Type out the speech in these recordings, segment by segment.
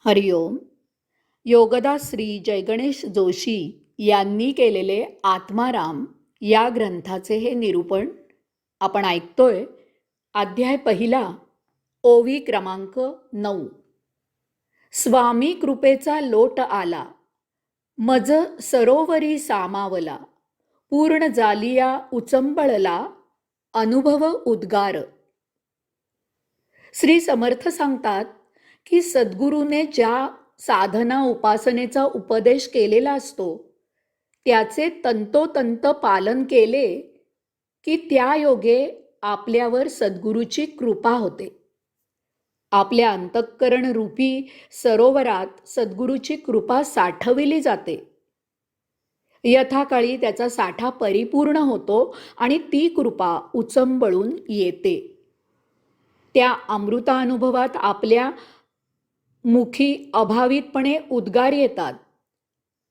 हरिओम. योगदास श्री जयगणेश जोशी यांनी केलेले आत्माराम या ग्रंथाचे हे निरूपण आपण ऐकतोय. अध्याय पहिला, ओवी क्रमांक 9. स्वामी कृपेचा लोट आला, मज सरोवरी सामावला, पूर्ण जालिया उचंबळला, अनुभव उद्गार. श्री समर्थ सांगतात की सद्गुरूने ज्या साधना उपासनेचा उपदेश केलेला असतो त्याचे तंतोतंत पालन केले की त्या योगे आपल्यावर सद्गुरूची कृपा होते. आपल्या अंतःकरण रूपी सरोवरात सद्गुरूची कृपा साठविली जाते. यथाकाळी त्याचा साठा परिपूर्ण होतो आणि ती कृपा उचंबळून येते. त्या अमृतानुभवात आपल्या मुखी अभावितपणे उद्गार येतात.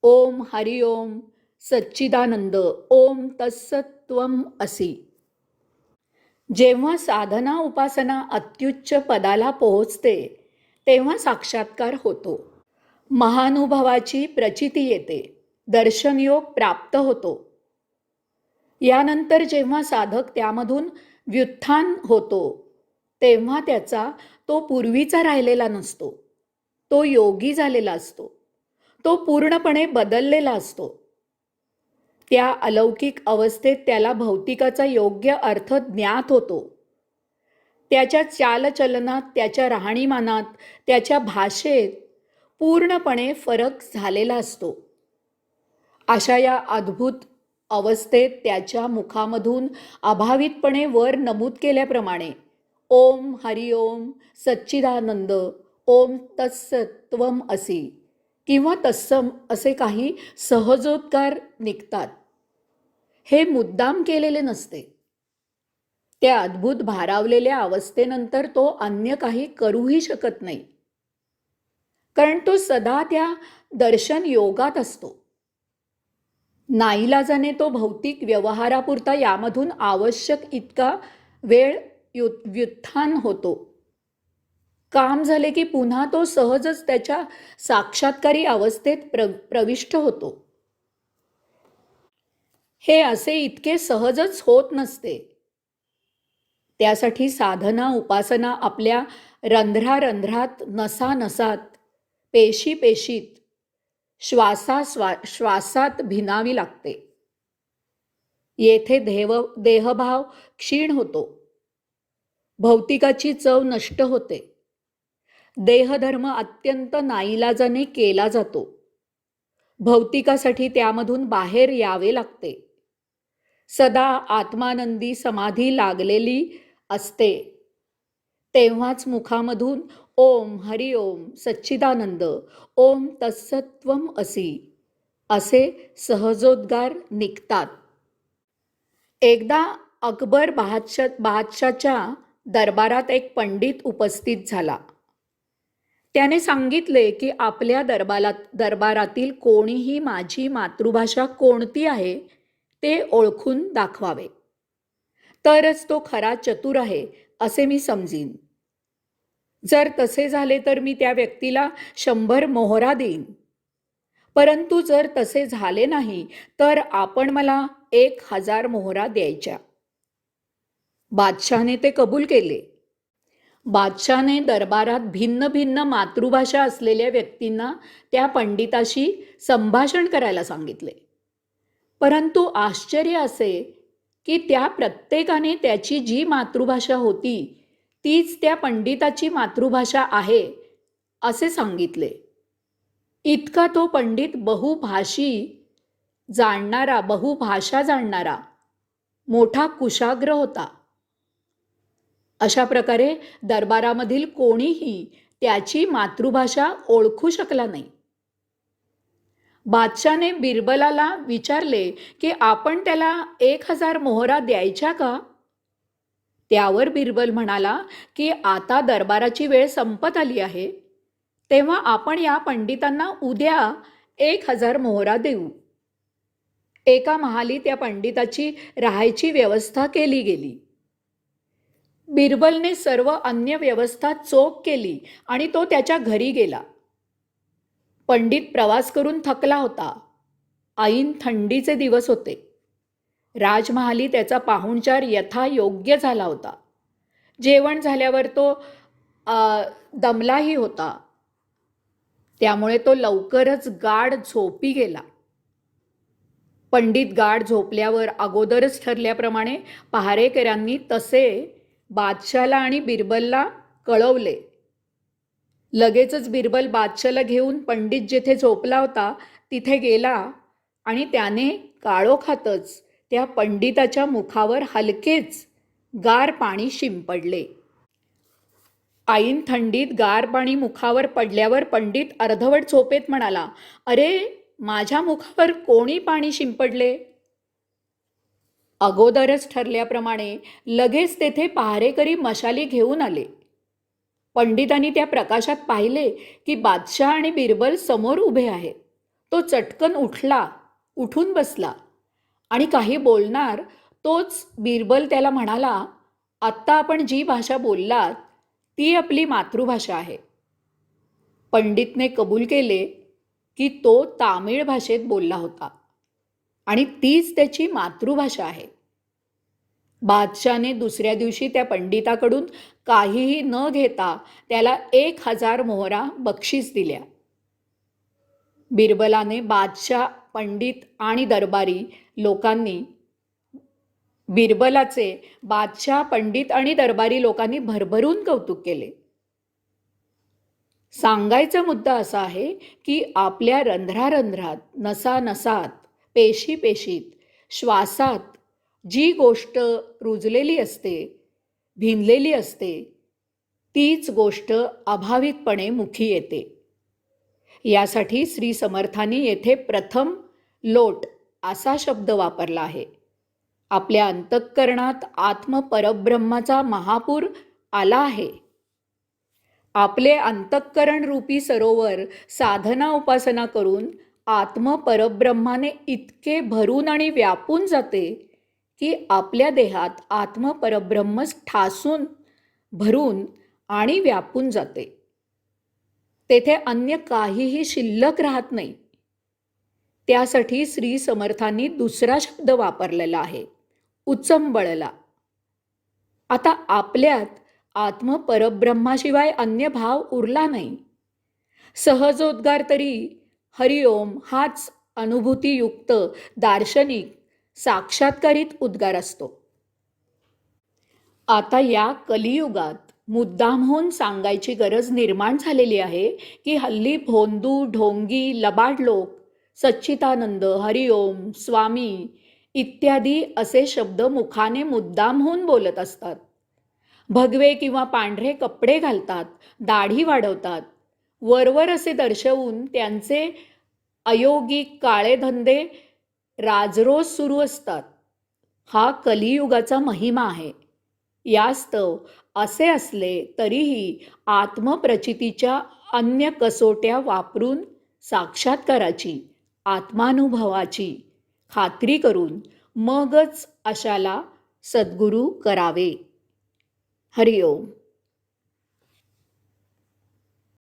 ओम हरिओम सच्चिदानंद ओम तत्सत्त्वम असी. जेव्हा साधना उपासना अत्युच्च पदाला पोहोचते तेव्हा साक्षात्कार होतो. महानुभवाची प्रचिती येते, दर्शनयोग प्राप्त होतो. यानंतर जेव्हा साधक त्यामधून व्युत्थान होतो तेव्हा त्याचा तो पूर्वीचा राहिलेला नसतो. तो योगी झालेला असतो. तो पूर्णपणे बदललेला असतो. त्या अलौकिक अवस्थेत त्याला भौतिकाचा योग्य अर्थ ज्ञात होतो. त्याच्या चालचलनात, त्याच्या राहणीमानात, त्याच्या भाषेत पूर्णपणे फरक झालेला असतो. अशा या अद्भुत अवस्थेत त्याच्या मुखामधून अभावितपणे वर नमूद केल्याप्रमाणे ओम हरिओम सच्चिदानंद ओम तत्सत्त्वम असी किंवा तत्सम असे काही सहजोद्गार निघतात. हे मुद्दाम केलेले नसते. त्या अद्भुत भारावलेल्या अवस्थेनंतर तो अन्य काही करूही शकत नाही, कारण तो सदा त्या दर्शन योगात असतो. नाईलाजाने तो भौतिक व्यवहारापुरता यामधून आवश्यक इतका वेळ व्युत्थान होतो. काम झाले की पुन्हा तो सहजच त्याच्या साक्षात्कारी अवस्थेत प्रविष्ट होतो. हे असे इतके सहजच होत नसते. त्यासाठी साधना उपासना आपल्या रंध्रारंध्रात, नसानसात, पेशीपेशीत, श्वासात भिनावी लागते. येथे देहभाव क्षीण होतो. भौतिकाची चव नष्ट होते. देहधर्म अत्यंत नाईलाजाने केला जातो. भौतिकासाठी त्यामधून बाहेर यावे लागते. सदा आत्मानंदी समाधी लागलेली असते. तेव्हाच मुखामधून ओम हरिओम सच्चिदानंद ओम तत्सत्त्वम असी असे सहजोद्गार निघतात. एकदा अकबर बादशाच्या दरबारात एक पंडित उपस्थित झाला. त्याने सांगितले की आपल्या दरबारातील कोणीही माझी मातृभाषा कोणती आहे ते ओळखून दाखवावे, तरच तो खरा चतुर आहे असे मी समजीन. जर तसे झाले तर मी त्या व्यक्तीला 100 मोहरा देईन. परंतु जर तसे झाले नाही तर आपण मला 1000 मोहरा द्यायच्या. बादशाहने ते कबूल केले. बादशाहने दरबारात भिन्न भिन्न मातृभाषा असलेल्या व्यक्तींना त्या पंडिताशी संभाषण करायला सांगितले. परंतु आश्चर्य असे की त्या प्रत्येकाने त्याची जी मातृभाषा होती तीच त्या पंडिताची मातृभाषा आहे असे सांगितले. इतका तो पंडित बहुभाषा जाणणारा मोठा कुशाग्र होता. अशा प्रकारे दरबारामधील कोणीही त्याची मातृभाषा ओळखू शकला नाही. बादशाने बिरबलाला विचारले की आपण त्याला 1000 मोहरा द्यायच्या का? त्यावर बिरबल म्हणाला की आता दरबाराची वेळ संपत आली आहे, तेव्हा आपण या पंडितांना उद्या 1000 मोहरा देऊ. एका महाली त्या पंडिताची राहायची व्यवस्था केली गेली. बिरबलने सर्व अन्य व्यवस्था चोख केली आणि तो त्याच्या घरी गेला. पंडित प्रवास करून थकला होता. ऐन थंडीचे दिवस होते. राजमहाली त्याचा पाहुणचार यथायोग्य झाला होता. जेवण झाल्यावर तो दमलाही होता. त्यामुळे तो लवकरच गाढ झोपी गेला. पंडित गाढ झोपल्यावर अगोदरच ठरल्याप्रमाणे पहारेकरांनी तसे बादशाला आणि बिरबलला कळवले. लगेचच बिरबल बादशाला घेऊन पंडित जेथे झोपला होता तिथे गेला आणि त्याने काळोखातच त्या पंडिताच्या मुखावर हलकेच गार पाणी शिंपडले. ऐन थंडीत गार पाणी मुखावर पडल्यावर पंडित अर्धवट झोपेत म्हणाला, "अरे, माझ्या मुखावर कोणी पाणी शिंपडले?" अगोदरच ठरल्याप्रमाणे लगेच तेथे पहारेकरी मशाली घेऊन आले. पंडितांनी त्या प्रकाशात पाहिले की बादशाह आणि बिरबल समोर उभे आहेत. तो चटकन उठून बसला आणि काही बोलणार तोच बिरबल त्याला म्हणाला, "आत्ता आपण जी भाषा बोललात ती आपली मातृभाषा आहे." पंडितने कबूल केले की तो तामिळ भाषेत बोलला होता आणि तीच त्याची मातृभाषा आहे. बादशाने दुसऱ्या दिवशी त्या पंडिताकडून काहीही न घेता त्याला 1000 मोहरा बक्षीस दिल्या. बिरबलाने बादशाह, पंडित आणि दरबारी लोकांनी बिरबलाचे बादशाह, पंडित आणि दरबारी लोकांनी भरभरून कौतुक केले. सांगायचा मुद्दा असा आहे की आपल्या रंध्रारंध्रात, नसानसात, पेशीपेशीत, श्वासात जी गोष्ट रुजलेली असते, भिनलेली असते, तीच गोष्ट अभावितपणे मुखी येते. यासाठी श्री समर्थांनी येथे प्रथम लोट असा शब्द वापरला आहे. आपल्या अंतःकरणात आत्मपरब्रह्माचा महापूर आला आहे. आपले अंतःकरण रूपी सरोवर साधना उपासना करून आत्मपरब्रह्माने इतके भरून आणि व्यापून जाते की आपल्या देहात आत्मपरब्रह्मच ठासून, भरून आणि व्यापून जाते. तेथे अन्य काहीही शिल्लक राहत नाही. त्यासाठी श्री समर्थांनी दुसरा शब्द वापरलेला आहे, उचंबळला. आता आपल्यात आत्मपरब्रह्माशिवाय अन्य भाव उरला नाही. सहजोद्गार तरी हरिओम हाच अनुभूतीयुक्त दार्शनिक साक्षात्कारित उद्गार असतो. आता या कलियुगात मुद्दामहून सांगायची गरज निर्माण झालेली आहे की हल्ली भोंदू, ढोंगी, लबाड लोक सच्चिदानंद, हरिओम, स्वामी इत्यादी असे शब्द मुखाने मुद्दामहून बोलत असतात. भगवे किंवा पांढरे कपडे घालतात, दाढी वाढवतात, वरवर असे दर्शवून त्यांचे अयोगिक काळे धंदे राजरोज सुरू असतात. हा कलियुगाचा महिमा आहे. यास्तव असे असले तरीही आत्मप्रचितीच्या अन्य कसोट्या वापरून साक्षात्काराची, आत्मानुभवाची खात्री करून मगच अशाला सद्गुरू करावे. हरिओम.